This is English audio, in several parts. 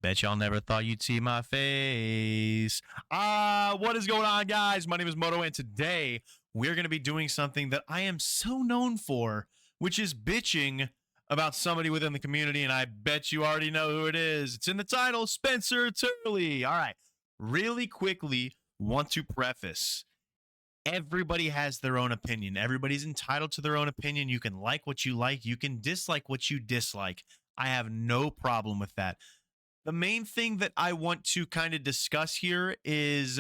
Bet y'all never thought you'd see my face. What is going on, guys? My name is Moto, and today we're going to be doing something that I am so known for, which is bitching about somebody within the community, and I bet you already know who it is. It's in the title, Spencer Turley. All right, really quickly, want to preface. Everybody has their own opinion. Everybody's entitled to their own opinion. You can like what you like. You can dislike what you dislike. I have no problem with that. The main thing that I want to kind of discuss here is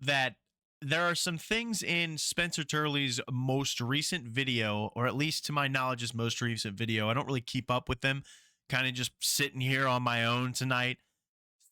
that there are some things in Spencer Turley's most recent video, or at least to my knowledge, his most recent video. I don't really keep up with them. Kind of just sitting here on my own tonight.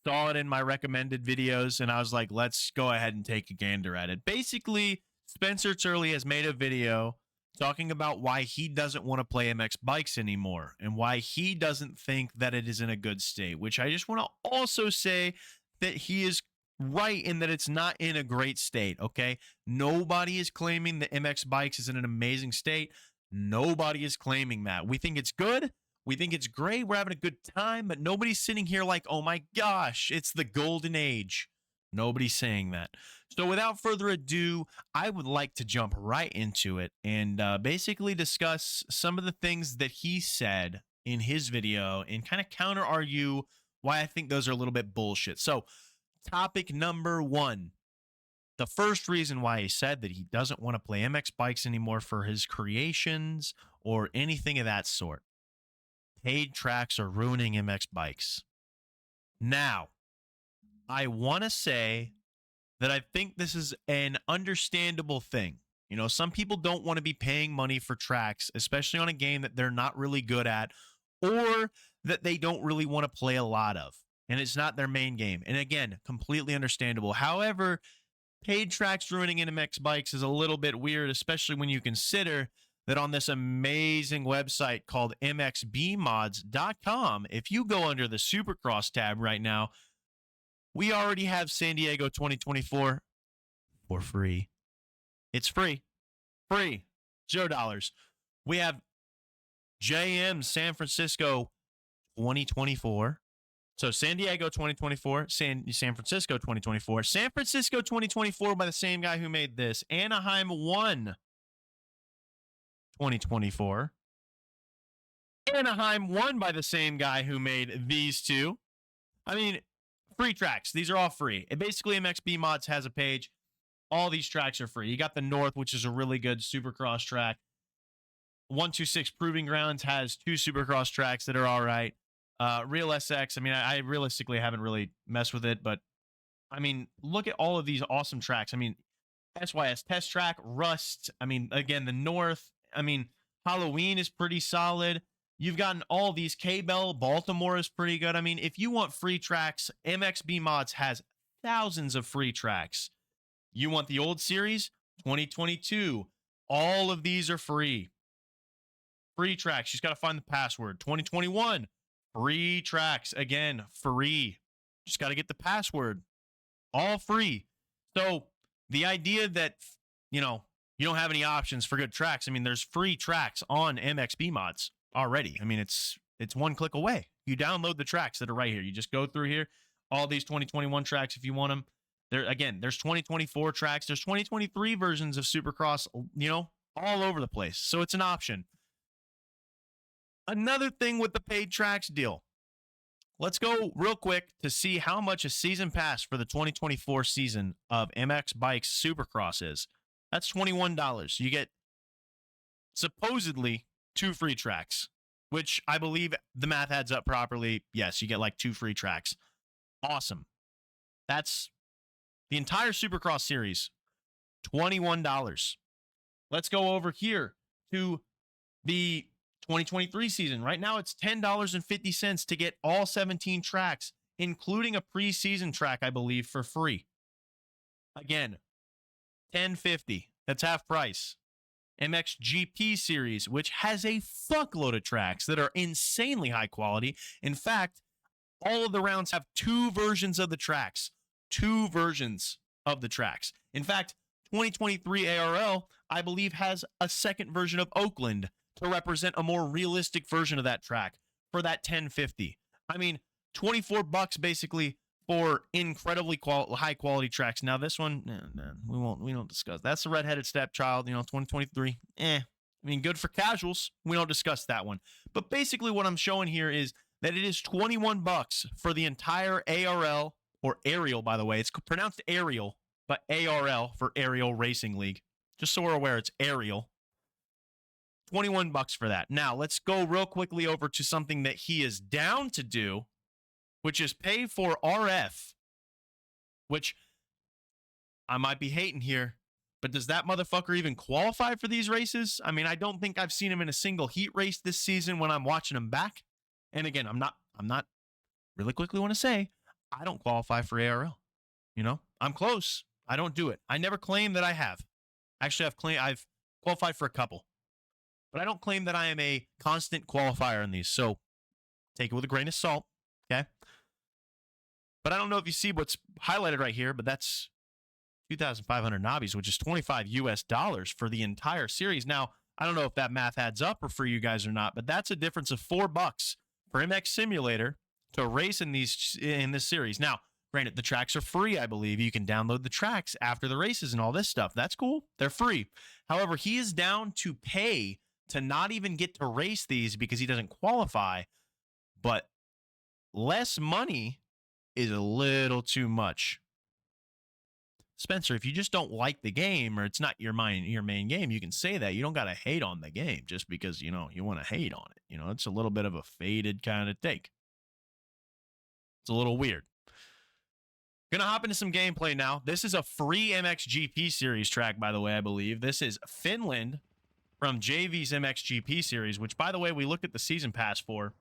Saw it in my recommended videos, and I was like, let's go ahead and take a gander at it. Basically, Spencer Turley has made a video talking about why he doesn't want to play MX bikes anymore and why he doesn't think that it is in a good state, which I just want to also say that he is right in that it's not in a great state, okay? Nobody is claiming that MX bikes is in an amazing state. Nobody is claiming that. We think it's good. We think it's great. We're having a good time, but nobody's sitting here like, oh my gosh, it's the golden age. Nobody's saying that. So without further ado, I would like to jump right into it and basically discuss some of the things that he said in his video and kind of counter argue why I think those are a little bit bullshit. So topic number one, the first reason why he said that he doesn't want to play MX bikes anymore for his creations or anything of that sort. Paid tracks are ruining MX bikes. Now, I want to say that I think this is an understandable thing. You know, some people don't want to be paying money for tracks, especially on a game that they're not really good at or that they don't really want to play a lot of, and it's not their main game. And again, completely understandable. However, paid tracks ruining MX bikes is a little bit weird, especially when you consider that on this amazing website called mxbmods.com, if you go under the Supercross tab right now, we already have San Diego 2024 for free. It's free. Free. $0. We have JM San Francisco 2024. So San Diego 2024, San Francisco 2024. San Francisco 2024 by the same guy who made this. Anaheim 1 2024. Anaheim 1 by the same guy who made these two. I mean, free tracks. These are all free. And basically, MXB Mods has a page. All these tracks are free. You got the North, which is a really good Supercross track. 126 Proving Grounds has 2 Supercross tracks that are all right. Real SX, I mean, I realistically haven't really messed with it, but I mean, look at all of these awesome tracks. I mean, SYS Test Track, Rust. I mean, again, the North. I mean, Halloween is pretty solid. You've gotten all these. K-Bell, Baltimore is pretty good. I mean, if you want free tracks, MXB Mods has thousands of free tracks. You want the old series? 2022. All of these are free. Free tracks. You just got to find the password. 2021. Free tracks. Again, free. Just got to get the password. All free. So the idea that, you know, you don't have any options for good tracks. I mean, there's free tracks on MXB Mods already. I mean, it's one click away. You download the tracks that are right here. You just go through here, all these 2021 tracks if you want them. There's 2024 tracks. There's 2023 versions of Supercross, you know, all over the place. So it's an option. Another thing with the paid tracks deal. Let's go real quick to see how much a season pass for the 2024 season of MX Bikes Supercross is. That's $21. You get supposedly 2 free tracks, which I believe the math adds up properly. Yes, you get like 2 free tracks. Awesome. That's the entire Supercross series, $21. Let's go over here to the 2023 season. Right now, it's $10.50 to get all 17 tracks, including a preseason track, I believe, for free. Again, $10.50. That's half price. MXGP series, which has a fuckload of tracks that are insanely high quality. In fact, all of the rounds have 2 versions of the tracks. 2 versions of the tracks. In fact, 2023 ARL, I believe, has a second version of Oakland to represent a more realistic version of that track for that $10.50. I mean, $24 basically for incredibly high quality tracks. Now this one, we won't discuss. That's the redheaded stepchild, 2023. I mean, good for casuals. We don't discuss that one. But basically what I'm showing here is that it is $21 for the entire ARL, or Aerial, by the way. It's pronounced Aerial, but ARL for Aerial Racing League. Just so we're aware, it's Aerial. $21 for that. Now, let's go real quickly over to something that he is down to do, which is pay for RF, which I might be hating here, but does that motherfucker even qualify for these races? I mean, I don't think I've seen him in a single heat race this season when I'm watching him back. And again, I'm not really quickly want to say I don't qualify for ARL. I'm close. I don't do it. I never claim that I have. Actually, I've qualified for a couple, but I don't claim that I am a constant qualifier in these. So take it with a grain of salt. Okay. But I don't know if you see what's highlighted right here, but that's 2,500 Nobbies, which is $25 US for the entire series. Now, I don't know if that math adds up or for you guys or not, but that's a difference of $4 for MX Simulator to race in this series. Now, granted, the tracks are free, I believe. You can download the tracks after the races and all this stuff. That's cool. They're free. However, he is down to pay to not even get to race these because he doesn't qualify, but less money is a little too much. Spencer, if you just don't like the game or it's not your main game, you can say that. You don't got to hate on the game just because, you want to hate on it. It's a little bit of a faded kind of take. It's a little weird. Gonna hop into some gameplay now. This is a free MXGP series track, by the way, I believe. This is Finland from JV's MXGP series, which, by the way, we looked at the season pass for,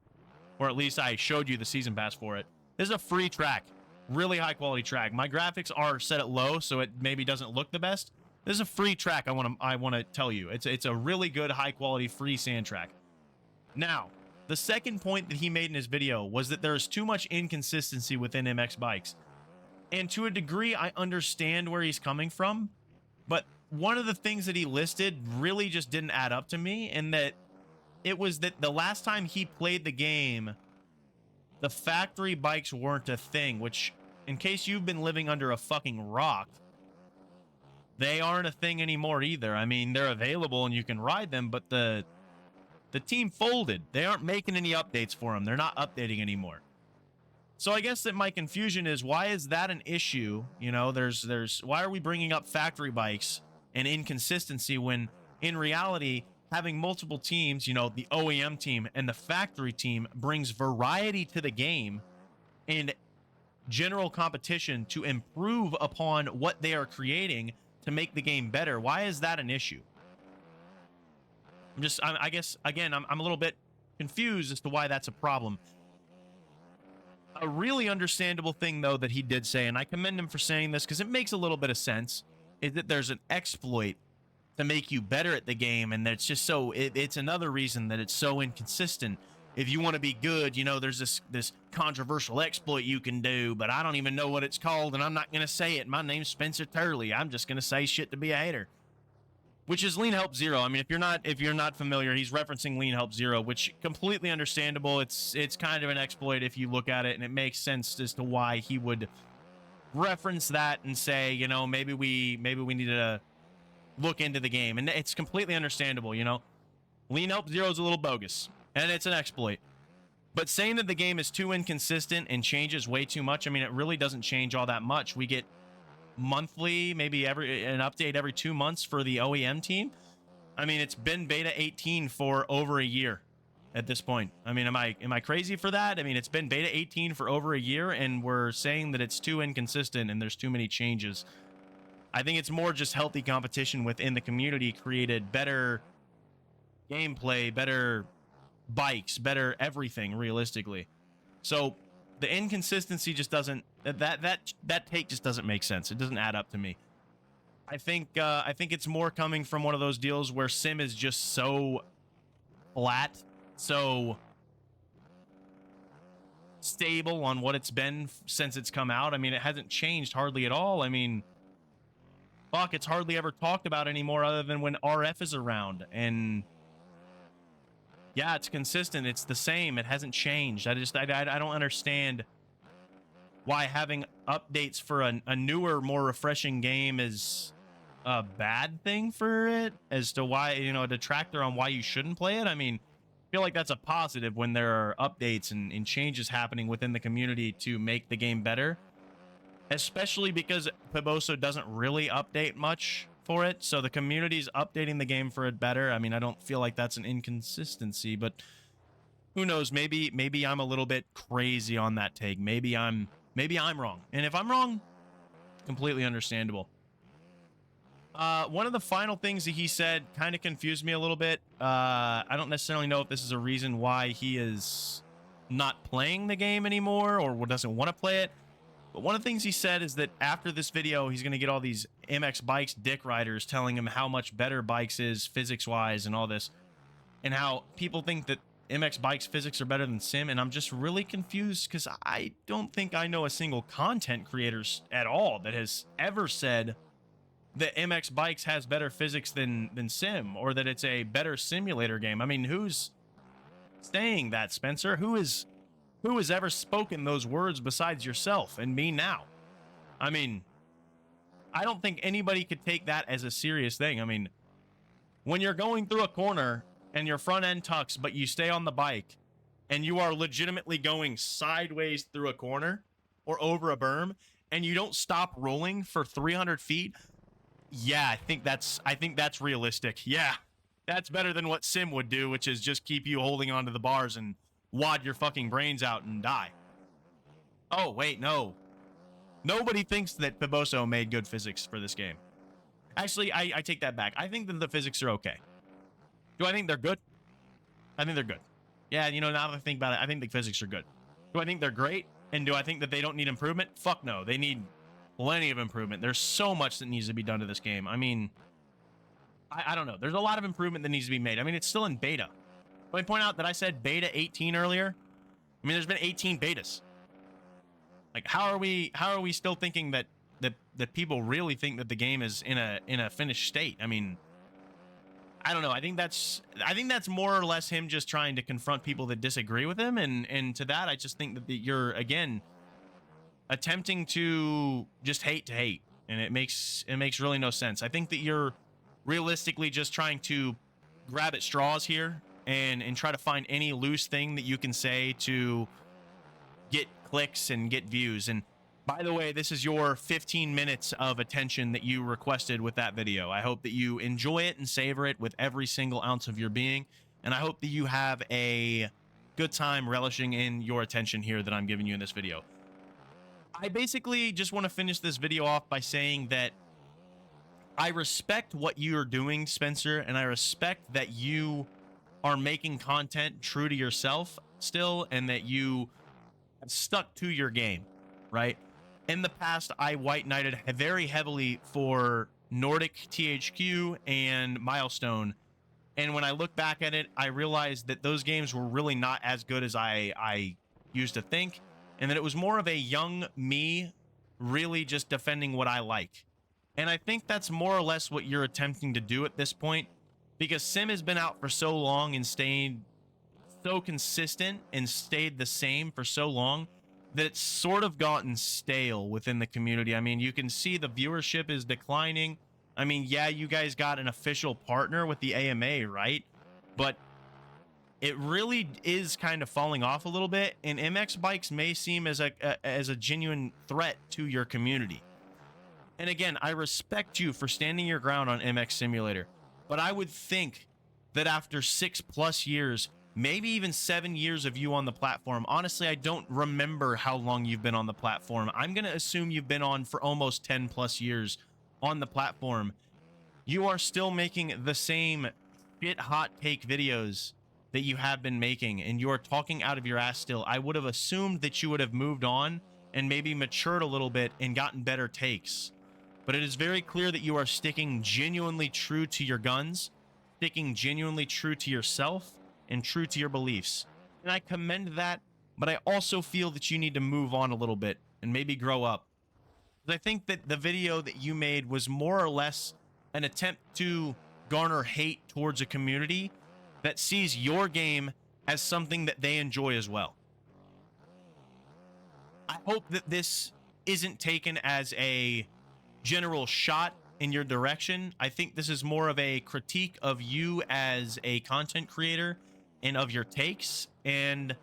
or at least I showed you the season pass for it. This is a free track. Really high quality track. My graphics are set at low, so it maybe doesn't look the best. This is a free track. I want to tell you, it's a really good high quality free sand track. Now, the second point that he made in his video was that there is too much inconsistency within MX bikes, and to a degree, I understand where he's coming from. But one of the things that he listed really just didn't add up to me, and that it was that the last time he played the game, the factory bikes weren't a thing, which, in case you've been living under a fucking rock, they aren't a thing anymore either. I mean, they're available and you can ride them, but the team folded. They aren't making any updates for them. They're not updating anymore. So I guess that my confusion is, why is that an issue? Why are we bringing up factory bikes and inconsistency when in reality, having multiple teams, the OEM team and the factory team brings variety to the game and general competition to improve upon what they are creating to make the game better? Why is that an issue? I guess, again, I'm a little bit confused as to why that's a problem. A really understandable thing, though, that he did say, and I commend him for saying this because it makes a little bit of sense, is that there's an exploit to make you better at the game, and that's just it's another reason that it's so inconsistent. If you want to be good, there's this controversial exploit you can do, but I don't even know what it's called, and I'm not going to say it. My name's Spencer Turley. I'm just going to say shit to be a hater. Which is Lean Help Zero. I mean, if you're not familiar, he's referencing Lean Help Zero, which completely understandable. It's kind of an exploit if you look at it, and it makes sense as to why he would reference that and say, maybe we need to look into the game, and it's completely understandable. Lean Help Zero is a little bogus, and it's an exploit. But saying that the game is too inconsistent and changes way too much, I mean, it really doesn't change all that much. We get monthly, maybe an update every 2 months for the OEM team. I mean, it's been beta 18 for over a year at this point. I mean, am I crazy for that? I mean, it's been beta 18 for over a year, and we're saying that it's too inconsistent and there's too many changes. I think it's more just healthy competition within the community created better gameplay, better bikes, better everything, realistically. So the inconsistency just doesn't, that take just doesn't make sense. It doesn't add up to me. I think it's more coming from one of those deals where Sim is just so flat, so stable on what it's been since it's come out. I mean, it hasn't changed hardly at all. I mean, fuck, it's hardly ever talked about anymore other than when RF is around. And Yeah, it's consistent. It's the same. It hasn't changed. I don't understand why having updates for a newer, more refreshing game is a bad thing for it, as to why, you know, a detractor on why you shouldn't play it. I mean, I feel like that's a positive when there are updates and changes happening within the community to make the game better, especially because Piboso doesn't really update much for it. So the community's updating the game for it better. I mean, I don't feel like that's an inconsistency, but who knows? Maybe I'm a little bit crazy on that take. Maybe I'm wrong. And if I'm wrong, completely understandable. One of the final things that he said kind of confused me a little bit. I don't necessarily know if this is a reason why he is not playing the game anymore or doesn't want to play it. But one of the things he said is that after this video, he's going to get all these MX Bikes dick riders telling him how much better Bikes is physics-wise and all this, and how people think that MX Bikes physics are better than Sim, and I'm just really confused because I don't think I know a single content creator at all that has ever said that MX Bikes has better physics than Sim, or that it's a better simulator game. I mean, who's saying that, Spencer? Who has ever spoken those words besides yourself and me now? I mean, I don't think anybody could take that as a serious thing. I mean, when you're going through a corner and your front end tucks, but you stay on the bike and you are legitimately going sideways through a corner or over a berm and you don't stop rolling for 300 feet, yeah, I think that's realistic. Yeah, that's better than what Sim would do, which is just keep you holding onto the bars and wad your fucking brains out and die. Oh, wait, no. Nobody thinks that Piboso made good physics for this game. Actually, I take that back. I think that the physics are okay. Do I think they're good? I think they're good. Yeah, you know, now that I think about it, I think the physics are good. Do I think they're great? And do I think that they don't need improvement? Fuck no. They need plenty of improvement. There's so much that needs to be done to this game. I mean, I don't know. There's a lot of improvement that needs to be made. I mean, it's still in beta. Let me point out that I said beta 18 earlier. I mean, there's been 18 betas. Like, how are we still thinking that people really think that the game is in a finished state? I mean, I don't know. I think that's more or less him just trying to confront people that disagree with him, and to that, I just think that you're again attempting to just hate to hate, and it makes really no sense. I think that you're realistically just trying to grab at straws here and try to find any loose thing that you can say to get clicks and get views. And by the way, this is your 15 minutes of attention that you requested with that video. I hope that you enjoy it and savor it with every single ounce of your being. And I hope that you have a good time relishing in your attention here that I'm giving you in this video. I basically just want to finish this video off by saying that I respect what you're doing, Spencer, and I respect that you are making content true to yourself still, and that you have stuck to your game, right? In the past, I white knighted very heavily for Nordic THQ and Milestone, and when I look back at it, I realized that those games were really not as good as I used to think, and that it was more of a young me really just defending what I like. And I think that's more or less what you're attempting to do at this point, because Sim has been out for so long and stayed so consistent and stayed the same for so long that it's sort of gotten stale within the community. I mean, you can see the viewership is declining. I mean, yeah, you guys got an official partner with the AMA, right? But it really is kind of falling off a little bit, and MX Bikes may seem as a genuine threat to your community. And again, I respect you for standing your ground on MX Simulator, but I would think that after 6+ years, maybe even 7 years of you on the platform, honestly, I don't remember how long you've been on the platform. I'm going to assume you've been on for almost 10+ years on the platform. You are still making the same shit hot take videos that you have been making, and you are talking out of your ass still. I would have assumed that you would have moved on and maybe matured a little bit and gotten better takes. But it is very clear that you are sticking genuinely true to your guns, sticking genuinely true to yourself, and true to your beliefs. And I commend that, but I also feel that you need to move on a little bit and maybe grow up. I think that the video that you made was more or less an attempt to garner hate towards a community that sees your game as something that they enjoy as well. I hope that this isn't taken as a general shot in your direction. I think this is more of a critique of you as a content creator and of your takes, and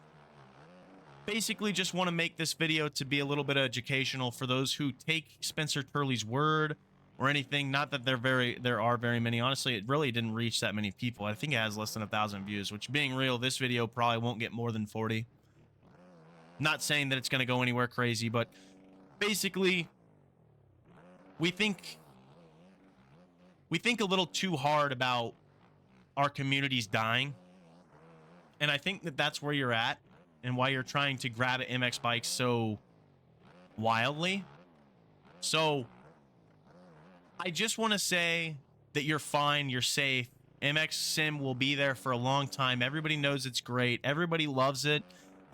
basically just want to make this video to be a little bit educational for those who take Spencer Turley's word or anything. Not that there are very many. Honestly, it really didn't reach that many people. I think it has less than 1,000 views, which, being real, this video probably won't get more than 40. Not saying that it's going to go anywhere crazy, but basically we think a little too hard about our communities dying. And I think that that's where you're at and why you're trying to grab at MX bikes so wildly. So I just want to say that you're fine, you're safe. MX Sim will be there for a long time. Everybody knows it's great. Everybody loves it.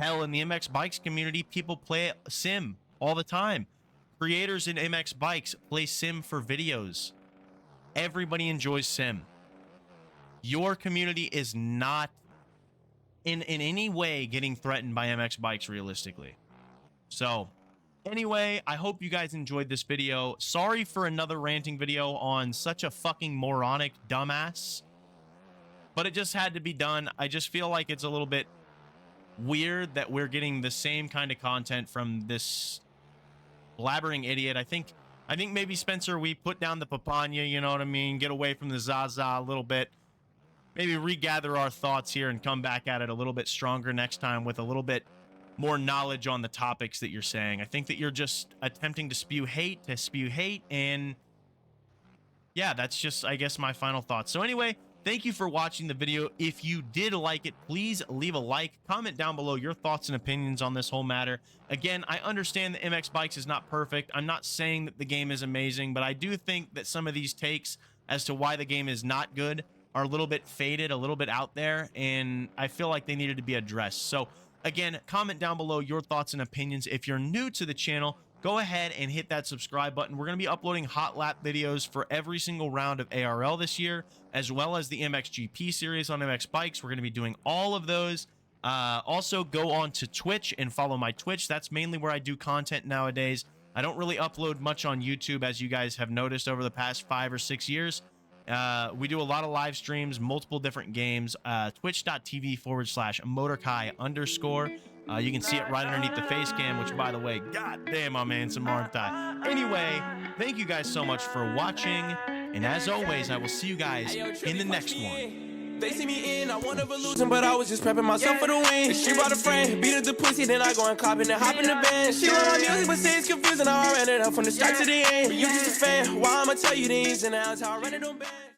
Hell, in the MX bikes community, people play Sim all the time. Creators in MX bikes play Sim for videos. Everybody enjoys Sim. Your community is not in any way getting threatened by MX bikes realistically. So anyway, I hope you guys enjoyed this video. Sorry for another ranting video on such a fucking moronic dumbass, but it just had to be done. I just feel like it's a little bit weird that we're getting the same kind of content from this blabbering idiot. I think maybe, Spencer, we put down the papanya, you know what I mean? Get away from the Zaza a little bit. Maybe regather our thoughts here and come back at it a little bit stronger next time with a little bit more knowledge on the topics that you're saying. I think that you're just attempting to spew hate, and yeah, that's just, I guess, my final thoughts. So anyway, thank you for watching the video. If you did like it, please leave a like, comment down below your thoughts and opinions on this whole matter. Again, I understand that MX Bikes is not perfect. I'm not saying that the game is amazing, but I do think that some of these takes as to why the game is not good are a little bit faded, a little bit out there, and I feel like they needed to be addressed. So again, comment down below your thoughts and opinions. If you're new to the channel, go ahead and hit that subscribe button. We're going to be uploading hot lap videos for every single round of ARL this year, as well as the MXGP series on MX Bikes. We're going to be doing all of those. Also, go on to Twitch and follow my Twitch. That's mainly where I do content nowadays. I don't really upload much on YouTube, as you guys have noticed over the past 5 or 6 years. We do a lot of live streams, multiple different games. Twitch.tv/Motorkai_. You can see it right underneath the face cam, which, by the way, god damn, I'm handsome, aren't I? Anyway, thank you guys so much for watching, and as always, I will see you guys in the next one. They see me in, I want to losing, but I was just prepping myself for the win. She brought a friend, beat her the pussy, then I go and cop it and hop in the band. She love my music, but say it's confusing. I ran it up from the start to the end. You just a fan, why I'ma tell you these and that's how I run it on band.